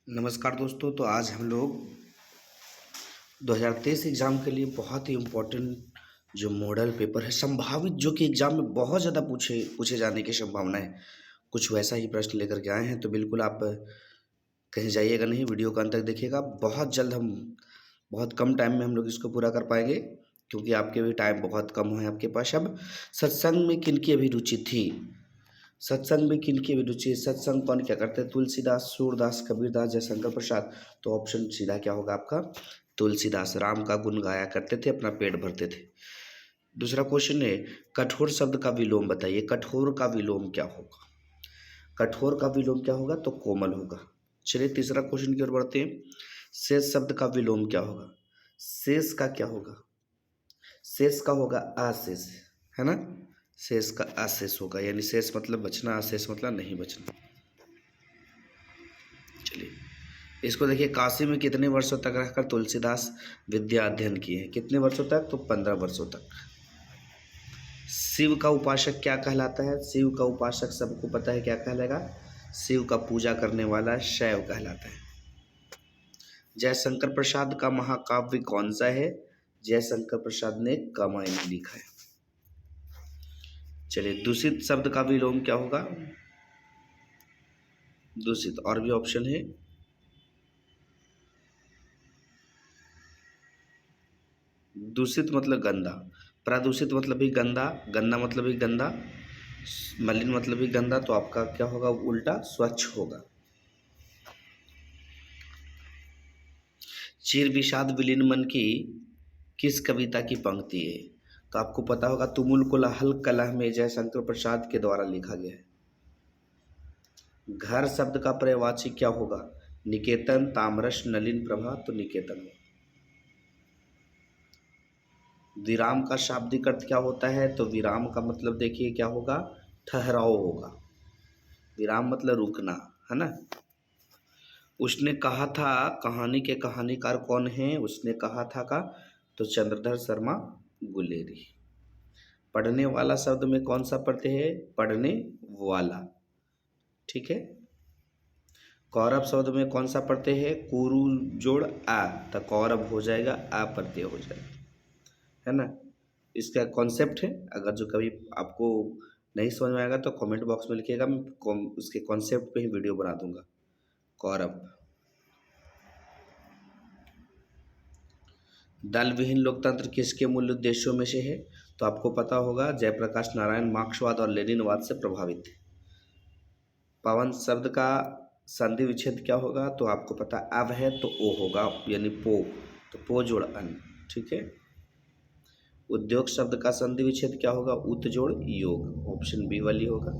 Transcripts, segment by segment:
नमस्कार दोस्तों। तो आज हम लोग 2023 एग्ज़ाम के लिए बहुत ही इम्पोर्टेंट जो मॉडल पेपर है संभावित, जो कि एग्ज़ाम में बहुत ज़्यादा पूछे पूछे जाने की संभावना है, कुछ वैसा ही प्रश्न लेकर के आए हैं। तो बिल्कुल आप कहीं जाइएगा नहीं, वीडियो को अंत तक देखिएगा। बहुत जल्द हम बहुत कम टाइम में हम लोग इसको पूरा कर पाएंगे, क्योंकि आपके भी टाइम बहुत कम है आपके पास। अब सत्संग में किनकी अभी रुचि थी, सत्संग में किनकी अभिरुचि है, सत्संग कौन क्या करते हैं, तुलसीदास, सूरदास, कबीरदास, जयशंकर प्रसाद। तो ऑप्शन सीधा क्या होगा आपका, तुलसीदास। राम का गुण गाया करते थे, अपना पेट भरते थे। दूसरा क्वेश्चन है, कठोर शब्द का विलोम बताइए। कठोर का विलोम क्या होगा, कठोर का विलोम क्या होगा, तो कोमल होगा। चलिए तीसरा क्वेश्चन की ओर बढ़ते हैं। शेष शब्द का विलोम क्या होगा, शेष का क्या होगा, शेष का होगा अशेष, है ना। शेष का अशेष होगा, यानी शेष मतलब बचना, अशेष मतलब नहीं बचना। चलिए इसको देखिए, काशी में कितने वर्षों तक रहकर तुलसीदास विद्या अध्ययन किए हैं, कितने वर्षों तक, तो 15 वर्षों तक। शिव का उपासक क्या कहलाता है, शिव का उपासक सबको पता है क्या कहलाएगा, शिव का पूजा करने वाला शैव कहलाता है। जयशंकर प्रसाद का महाकाव्य कौन सा है, जयशंकर प्रसाद ने रामायण लिखा है। चलिए दूषित शब्द का विलोम क्या होगा, दूषित। और भी ऑप्शन है, दूषित मतलब गंदा, प्रदूषित मतलब भी गंदा, गंदा मतलब भी गंदा, मलिन मतलब भी गंदा। तो आपका क्या होगा, उल्टा स्वच्छ होगा। चीर विषाद विलीन मन की किस कविता की पंक्ति है, तो आपको पता होगा, तुमुल कोलाहल कलह में जयशंकर प्रसाद के द्वारा लिखा गया है। घर शब्द का पर्यायवाची क्या होगा, निकेतन, तामरस, नलिन प्रभा। तो निकेतन हो। विराम का शाब्दिक अर्थ क्या होता है, तो विराम का मतलब देखिए क्या होगा, ठहराव होगा। विराम मतलब रुकना, है ना। उसने कहा था, कहानी के कहानीकार कौन है, उसने कहा था का, तो चंद्रधर शर्मा गुलेरी। पढ़ने वाला शब्द में कौन सा प्रत्यय है, पढ़ने वाला, ठीक है। कौरव शब्द में कौन सा प्रत्यय है, कुरु जोड़ आ, तो कौरव हो जाएगा, आ प्रत्यय हो जाएगा, है ना। इसका कॉन्सेप्ट है, अगर जो कभी आपको नहीं समझ में आएगा तो कमेंट बॉक्स में लिखिएगा, मैं उसके कॉन्सेप्ट पे ही वीडियो बना दूंगा। कौरव। दल विहीन लोकतंत्र किसके मूल उद्देश्यों में से है, तो आपको पता होगा, जयप्रकाश नारायण मार्क्सवाद और लेनिनवाद से प्रभावित थे। पवन शब्द का संधि विच्छेद क्या होगा, तो आपको पता, अब है तो ओ होगा, यानी पो, तो पो जोड़ अन, ठीक है। उद्योग शब्द का संधि विच्छेद क्या होगा, उत जोड़ योग, ऑप्शन बी वाली होगा,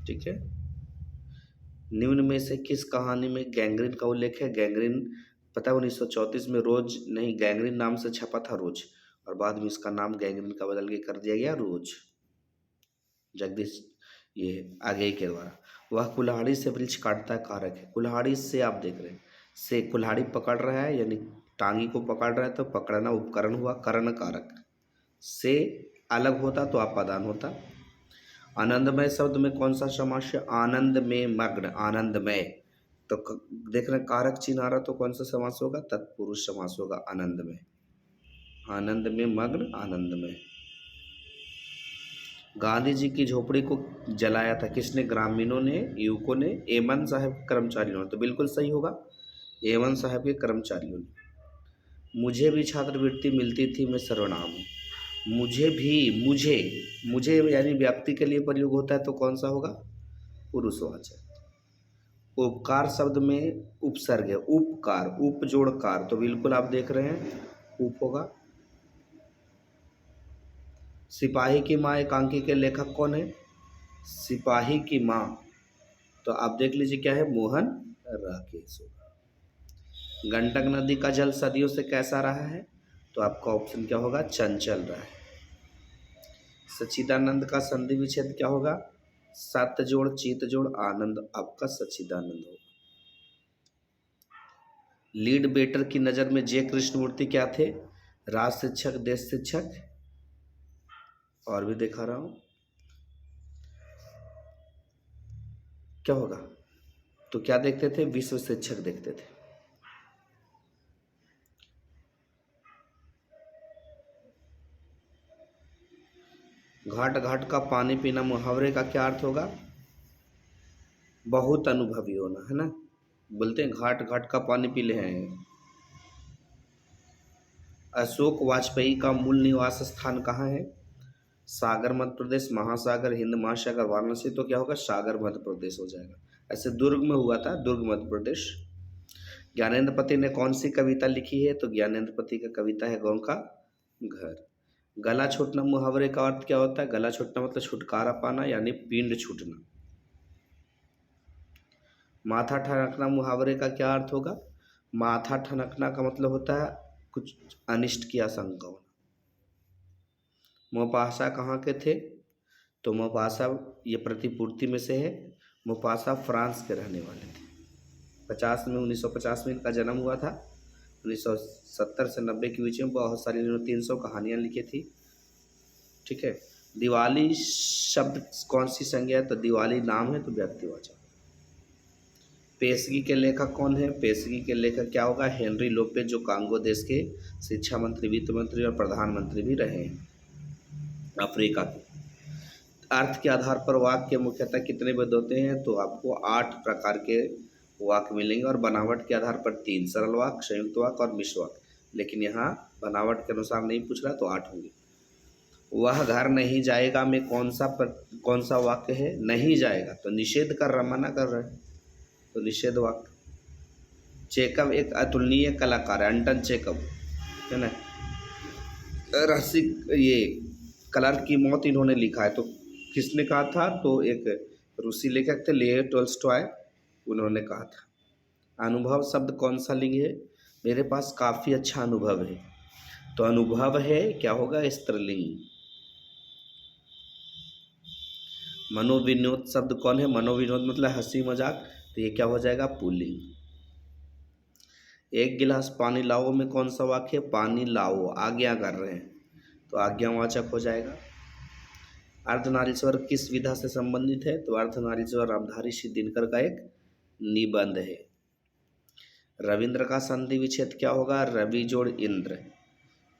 ठीक है। निम्न में से किस कहानी में गैंग्रीन का उल्लेख है, गैंग्रीन पता है 1934 में रोज नहीं, गैंग्रीन नाम से छपा था रोज, और बाद में इसका नाम गैंग्रीन का बदल के कर दिया गया रोज, जगदीश ये आगे के द्वारा। वह कुल्हाड़ी से वृक्ष काटता कारक है, कुल्हाड़ी से आप देख रहे हैं, से कुल्हाड़ी पकड़ रहा है, यानी टांगी को पकड़ रहा है, तो पकड़ना उपकरण हुआ, करण कारक। से अलग होता तो अपादान होता। आनंदमय शब्द में कौन सा समास है, आनंद में मग्न, आनंदमय। तो देख रहे हैं कारक चिन्ह आ रहा, तो कौन सा समास होगा, तत्पुरुष समास होगा, आनंद में, आनंद में मग्न, आनंद में। गांधी जी की झोपड़ी को जलाया था किसने, ग्रामीणों ने, युवकों ने, एमन साहब के कर्मचारियों ने। तो बिल्कुल सही होगा, एमन साहब के कर्मचारियों ने। मुझे भी छात्रवृत्ति मिलती थी, मैं सर्वनाम हूँ। मुझे भी, मुझे, मुझे यानी व्यक्ति के लिए प्रयोग होता है, तो कौन सा होगा, पुरुषवाचक। उपकार शब्द में उपसर्ग है, उपकार, उप जोड़ कार, तो बिल्कुल आप देख रहे हैं उप होगा। सिपाही की माँ एकांकी के लेखक कौन है, सिपाही की माँ, तो आप देख लीजिए क्या है, मोहन राकेश होगा। गंडक नदी का जल सदियों से कैसा रहा है, तो आपका ऑप्शन क्या होगा, चंचल रहा है। सच्चिदानंद का संधि विच्छेद क्या होगा, सत जोड़ चित जोड़ आनंद, आपका सच्चिदानंद होगा। लीड बेटर की नज़र में जे कृष्णमूर्ति क्या थे, राज शिक्षक, देश शिक्षक, और भी दिखा रहा हूं क्या होगा, तो क्या देखते थे? विश्व शिक्षक देखते थे। घाट घाट का पानी पीना मुहावरे का क्या अर्थ होगा? बहुत अनुभवी होना, है ना। बोलते हैं घाट घाट का पानी पी ले हैं। अशोक वाजपेयी का मूल निवास स्थान कहाँ है? सागर मध्य प्रदेश, महासागर, हिंद महासागर, वाराणसी। तो क्या होगा? सागर मध्य प्रदेश हो जाएगा। ऐसे दुर्ग में हुआ था, दुर्ग मध्य प्रदेश। ज्ञानेंद्र पति ने कौन सी कविता लिखी है? तो ज्ञानेंद्र पति का कविता है गाँव का घर। गला छूटना मुहावरे का अर्थ क्या होता है? गला छूटना मतलब छुटकारा पाना, यानी पिंड छूटना। माथा ठनकना मुहावरे का क्या अर्थ होगा? माथा ठनकना का मतलब होता है कुछ अनिष्ट की आशंका होना। मोपासा कहाँ के थे? तो मोपासा ये प्रतिपूर्ति में से है। मोपासा फ्रांस के रहने वाले थे। 1950 में इनका जन्म हुआ था। 1970 से 90 के बीच में बहुत सारी इन्होंने 300 कहानियाँ लिखी थी। ठीक है। दिवाली शब्द कौन सी संज्ञा है? तो दिवाली नाम है, तो व्यक्तिवाचक। पेशगी के लेखक कौन है? पेशगी के लेखक क्या होगा? हेनरी लोपेज, जो कांगो देश के शिक्षा मंत्री, वित्त मंत्री और प्रधानमंत्री भी रहे हैं अफ्रीका के। अर्थ के आधार पर वाक्य मुख्यतः कितने विध होते हैं? तो आपको 8 प्रकार के वाक्य मिलेंगे, और बनावट के आधार पर 3, सरल वाक्य, संयुक्त वाक्य और मिश्र वाक्य। लेकिन यहाँ बनावट के अनुसार नहीं पूछ रहा, तो 8 होंगे। वह घर नहीं जाएगा में कौन सा वाक्य है? नहीं जाएगा, तो निषेध कर रहा, मना कर रहा है, तो निषेध वाक्य। चेकअप एक अतुलनीय कलाकार है, अंटन चेकअप, है ना। रसिक ये कलर की मौत इन्होंने लिखा है, तो किसने कहा था? तो एक रूसी लेखक थे, लेव टोल्स्टॉय, उन्होंने कहा था। अनुभव शब्द कौन सा लिंग है? मेरे पास काफ़ी अच्छा अनुभव है, तो अनुभव है क्या होगा? स्त्रीलिंग। मनोविनोद शब्द कौन है? मनोविनोद मतलब हंसी मजाक, तो ये क्या हो जाएगा? पुल्लिंग। एक गिलास पानी लाओ में कौन सा वाक्य है? पानी लाओ, आज्ञा कर रहे हैं, तो आज्ञावाचक हो जाएगा। अर्धनारीश्वर किस विधा से संबंधित है? तो अर्धनारीश्वर रामधारी सिंह दिनकर का एक निबंध है। रविंद्र का संधि विच्छेद क्या होगा? रवि जोड़ इंद्र।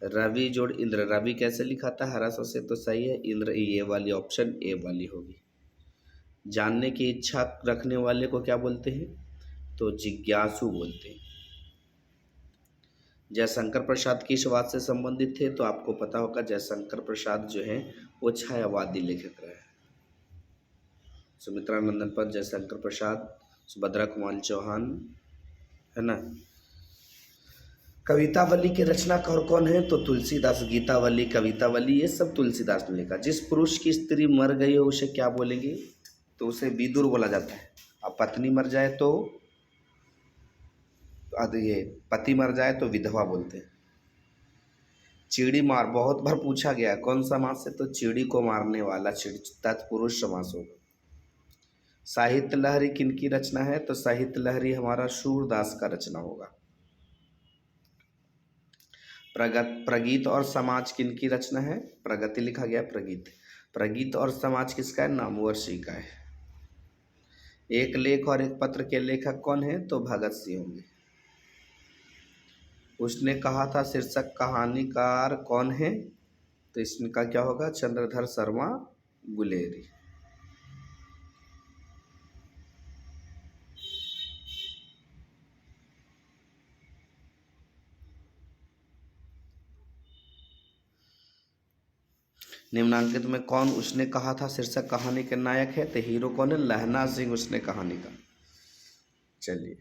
रवि जोड़ इंद्र, रवि कैसे लिखा था? हरस से, तो सही है। इंद्र ये वाली ऑप्शन ए वाली होगी। जानने की इच्छा रखने वाले को क्या बोलते हैं? तो जिज्ञासु बोलते हैं। जयशंकर प्रसाद किस बात से संबंधित थे? तो आपको पता होगा जयशंकर प्रसाद जो हैं वो छायावादी लेखक रहे। सुमित्रा नंदन पंत, जयशंकर प्रसाद, सुभद्रा कुमारी चौहान, है ना। कवितावली के रचनाकार कौन है? तो तुलसीदास। गीतावली, कवितावली, ये सब तुलसीदास ने लिखा। जिस पुरुष की स्त्री मर गई हो उसे क्या बोलेंगे? तो उसे विदुर बोला जाता है। अब पत्नी मर जाए तो ये पति मर जाए तो विधवा बोलते हैं। चिड़ी मार बहुत बार पूछा गया, कौन समास से? तो चिड़ी को मारने वाला चिड़ी, तत्पुरुष समास होगा। साहित्य लहरी किनकी रचना है? तो साहित्य लहरी हमारा सूरदास का रचना होगा। प्रगीत और समाज किनकी रचना है? प्रगति लिखा गया, प्रगीत। प्रगीत और समाज किसका है? नामवर्षी का है। एक लेख और एक पत्र के लेखक कौन है? तो भगत सिंह होंगे। उसने कहा था शीर्षक कहानीकार कौन है? तो इसका क्या होगा? चंद्रधर शर्मा गुलेरी। निम्नांकित में कौन उसने कहा था शीर्षक कहानी के नायक है? तो हीरो कौन है? लहना सिंह उसने कहानी का। चलिए,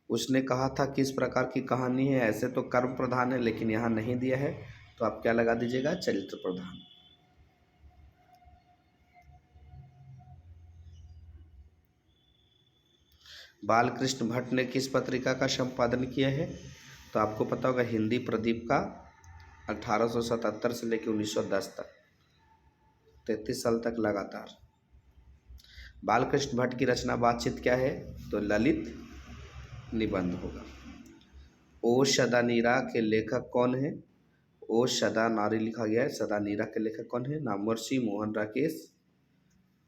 उसने कहा था किस प्रकार की कहानी है? ऐसे तो कर्म प्रधान है, लेकिन यहाँ नहीं दिया है, तो आप क्या लगा दीजिएगा? चरित्र प्रधान। बालकृष्ण भट्ट ने किस पत्रिका का संपादन किया है? तो आपको पता होगा हिंदी प्रदीप का, 1877 से लेकर 1910 तक, 33 साल तक लगातार। बालकृष्ण भट्ट की रचना बातचीत क्या है? तो ललित निबंध होगा। ओ सदा नीरा के लेखक कौन है? ओ सदा नारी लिखा गया है, सदा नीरा के लेखक कौन है? नामवर्षी मोहन राकेश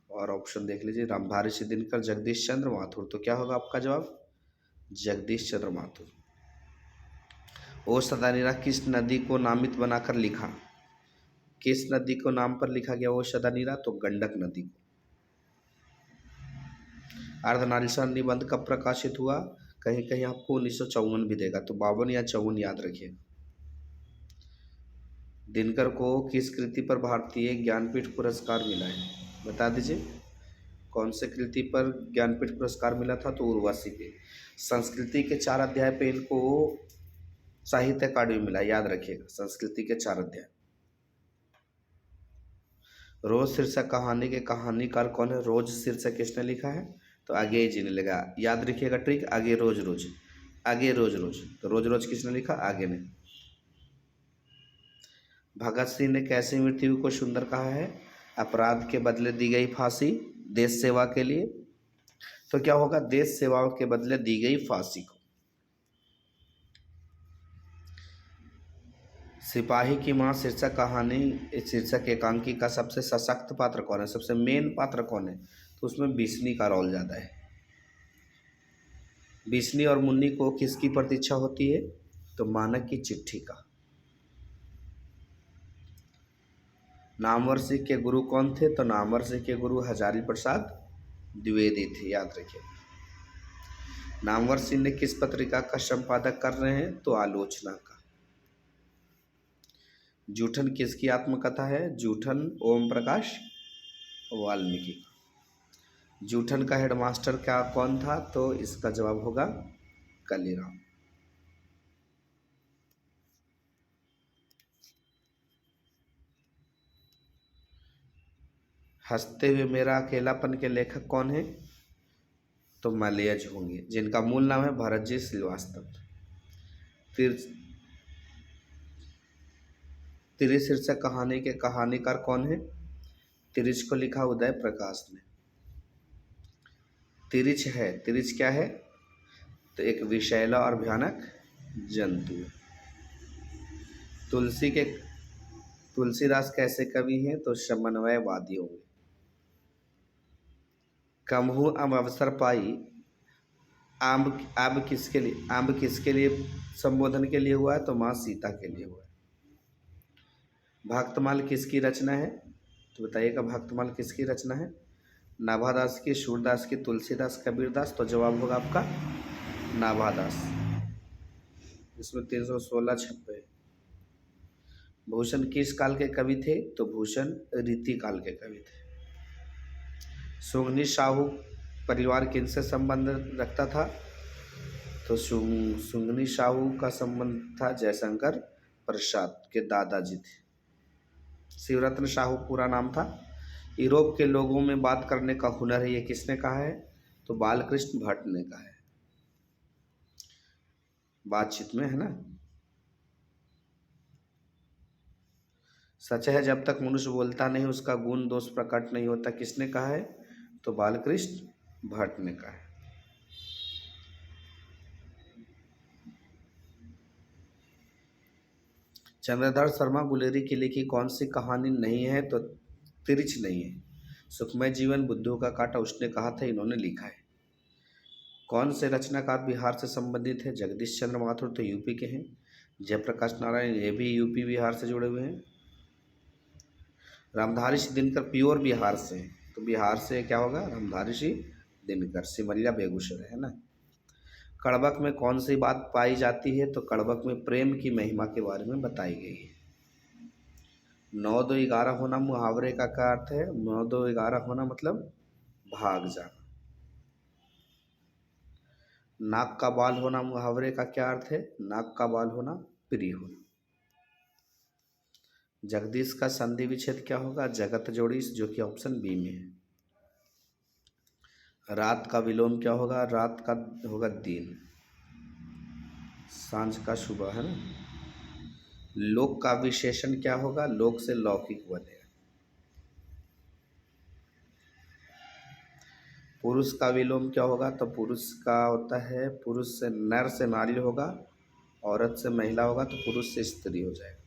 और ऑप्शन देख लीजिए, रामधारी सिंह दिनकर, जगदीश चंद्र माथुर। तो क्या होगा आपका जवाब? जगदीश चंद्र माथुर। ओ सदानीरा किस नदी को नामित बनाकर लिखा? किस नदी को नाम पर लिखा गया ओ सदानीरा? तो गंडक नदी को। अर्धनारीश्वर निबंध कब प्रकाशित हुआ? कहीं कहीं आपको 1954 भी देगा, तो 52 या 54 याद रखिए। दिनकर को किस कृति पर भारतीय ज्ञानपीठ पुरस्कार मिला है? बता दीजिए, कौन से कृति पर ज्ञानपीठ पुरस्कार मिला था? तो उर्वशी पे। संस्कृति के 4 अध्याय पे इनको साहित्य अकादमी मिला, याद रखिएगा, संस्कृति के 4 अध्याय। रोज शीर्षक कहानी के कहानीकार कौन है? रोज शीर्षक किसने लिखा है? तो आगे जी ने लिखा। याद रखिएगा ट्रिक, आगे रोज रोज, आगे रोज रोज। तो रोज रोज किसने लिखा? आगे ने। भगत सिंह ने कैसी मृत्यु को सुंदर कहा है? अपराध के बदले दी गई फांसी, देश सेवा के लिए। तो क्या होगा? देश सेवा के बदले दी गई फांसी को। सिपाही की मां शीर्षक कहानी, शीर्षक एकांकी का सबसे सशक्त पात्र कौन है? सबसे मेन पात्र कौन है? तो उसमें बिस्नी का रोल ज़्यादा है। बिस्नी और मुन्नी को किसकी प्रतीक्षा होती है? तो मानक की चिट्ठी का। नामवर सिंह के गुरु कौन थे? तो नामवर सिंह के गुरु हजारी प्रसाद द्विवेदी थे, याद रखिए। नामवर सिंह ने किस पत्रिका का संपादक कर रहे हैं? तो आलोचना का। जूठन किसकी आत्मकथा है? जूठन ओम प्रकाश वाल्मीकि का। जूठन का हेडमास्टर क्या कौन था? तो इसका जवाब होगा कालीराम। हंसते हुए मेरा अकेलापन के लेखक कौन है? तो मलयज होंगे, जिनका मूल नाम है भरत जी श्रीवास्तव। तिरिच शीर्षक कहानी के कहानीकार कौन है? तिरिच को लिखा उदय प्रकाश ने। तिरिच है, तिरिच क्या है? तो एक विषैला और भयानक जंतु है। तुलसीदास कैसे कवि हैं? तो समन्वयवादी होंगे। कमहू अब अवसर पाई, आम्ब किसके लिए संबोधन के लिए हुआ है? तो माँ सीता के लिए हुआ है। भक्तमाल किसकी रचना है? तो बताइएगा, भक्तमाल किसकी रचना है? नाभादास की, सूरदास की, तुलसीदास, कबीरदास। तो जवाब होगा आपका नाभादास। इसमें 316 छप्पे। भूषण किस काल के कवि थे? तो भूषण रीति काल के कवि थे। सुंगनी साहू परिवार किनसे संबंध रखता था? तो सुंगनी साहू का संबंध था जयशंकर प्रसाद के दादाजी थे। शिवरत्न साहू पूरा नाम था। यूरोप के लोगों में बात करने का हुनर है, ये किसने कहा है? तो बालकृष्ण भट्ट ने कहा है, बातचीत में, है ना। सच है जब तक मनुष्य बोलता नहीं उसका गुण दोष प्रकट नहीं होता, किसने कहा है? तो बालकृष्ण भट्ट ने कहा है। चंद्रधर शर्मा गुलेरी की लिखी कौन सी कहानी नहीं है? तो तिरिच नहीं है। सुखमय जीवन, बुद्धू का कांटा, उसने कहा था, इन्होंने लिखा है। कौन से रचनाकार बिहार से संबंधित है? जगदीश चंद्र माथुर तो यूपी के हैं। जयप्रकाश नारायण ये भी यूपी बिहार से जुड़े हुए हैं। रामधारी सिंह दिनकर प्योर बिहार से हैं, तो बिहार से क्या होगा? रामधारी सिंह दिनकर, सिमरिया बेगूसराय, है ना। कड़बक में कौन सी बात पाई जाती है? तो कड़बक में प्रेम की महिमा के बारे में बताई गई है। 9 2 11 होना मुहावरे का क्या अर्थ है? 9 2 11 होना मतलब भाग जाना। नाक का बाल होना मुहावरे का क्या अर्थ है? नाक का बाल होना प्रिय होना। जगदीश का संधि विच्छेद क्या होगा? जगत जोड़ी, जो कि ऑप्शन बी में है। रात का विलोम क्या होगा? रात का होगा दिन, सांझ का सुबह, है ना। लोक का विशेषण क्या होगा? लोक से लौकिक बनेगा। पुरुष का विलोम क्या होगा? तो पुरुष का होता है, पुरुष से नर से नारी होगा, औरत से महिला होगा, तो पुरुष से स्त्री हो जाएगा।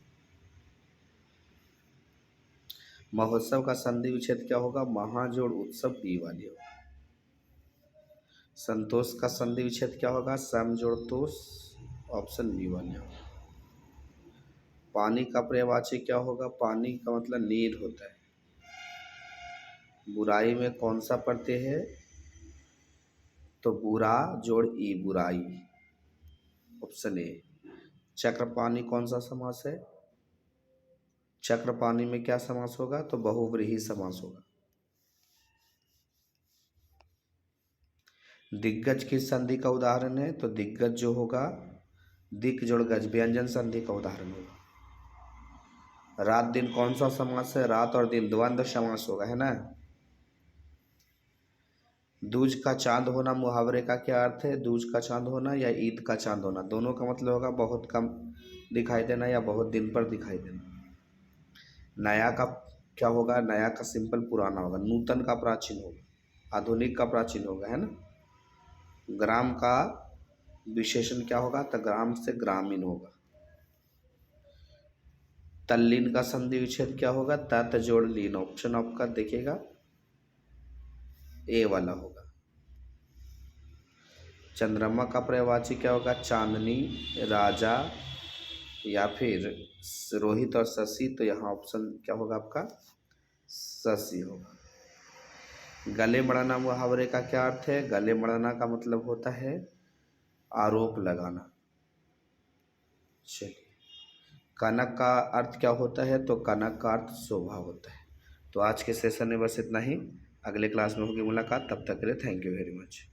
महोत्सव का संधि विच्छेद क्या होगा? महाजोड़ उत्सव ई वाली होगा। संतोष का संधि विच्छेद क्या होगा? सम जोड़ तोष, ऑप्शन बी वाली होगा। पानी का पर्यायवाची क्या होगा? पानी का मतलब नीर होता है। बुराई में कौन सा प्रत्यय है? तो बुरा जोड़ ई, बुराई, ऑप्शन ए। चक्रपाणी कौन सा समास है? चक्रपाणी में क्या समास होगा? तो बहुव्रीहि समास होगा। दिग्गज किस संधि का उदाहरण है? तो दिग्गज जो होगा दिक जोड़ गज, व्यंजन संधि का उदाहरण होगा। रात दिन कौन सा समास है? रात और दिन द्वंद्व समास होगा, है ना। दूज का चांद होना मुहावरे का क्या अर्थ है? दूज का चांद होना या ईद का चांद होना, दोनों का मतलब होगा बहुत कम दिखाई देना या बहुत दिन पर दिखाई देना। नया का क्या होगा? नया का सिंपल पुराना होगा। नूतन का प्राचीन होगा। आधुनिक का प्राचीन होगा, है ना। ग्राम का विशेषण क्या होगा? तो ग्राम से ग्रामीण होगा। तल्लीन का संधि विच्छेद क्या होगा? तत् जोड़ लीन, ऑप्शन आपका देखिएगा ए वाला होगा। चंद्रमा का पर्यायवाची क्या होगा? चांदनी, राजा या फिर रोहित और शशि, तो यहाँ ऑप्शन क्या होगा आपका? शशि होगा। गले मड़ाना मुहावरे का क्या अर्थ है? गले मड़ाना का मतलब होता है आरोप लगाना। चलिए, कनक का अर्थ क्या होता है? तो कनक का अर्थ शोभा होता है। तो आज के सेशन में बस इतना ही। अगले क्लास में होगी मुलाकात, तब तक के लिए थैंक यू वेरी मच।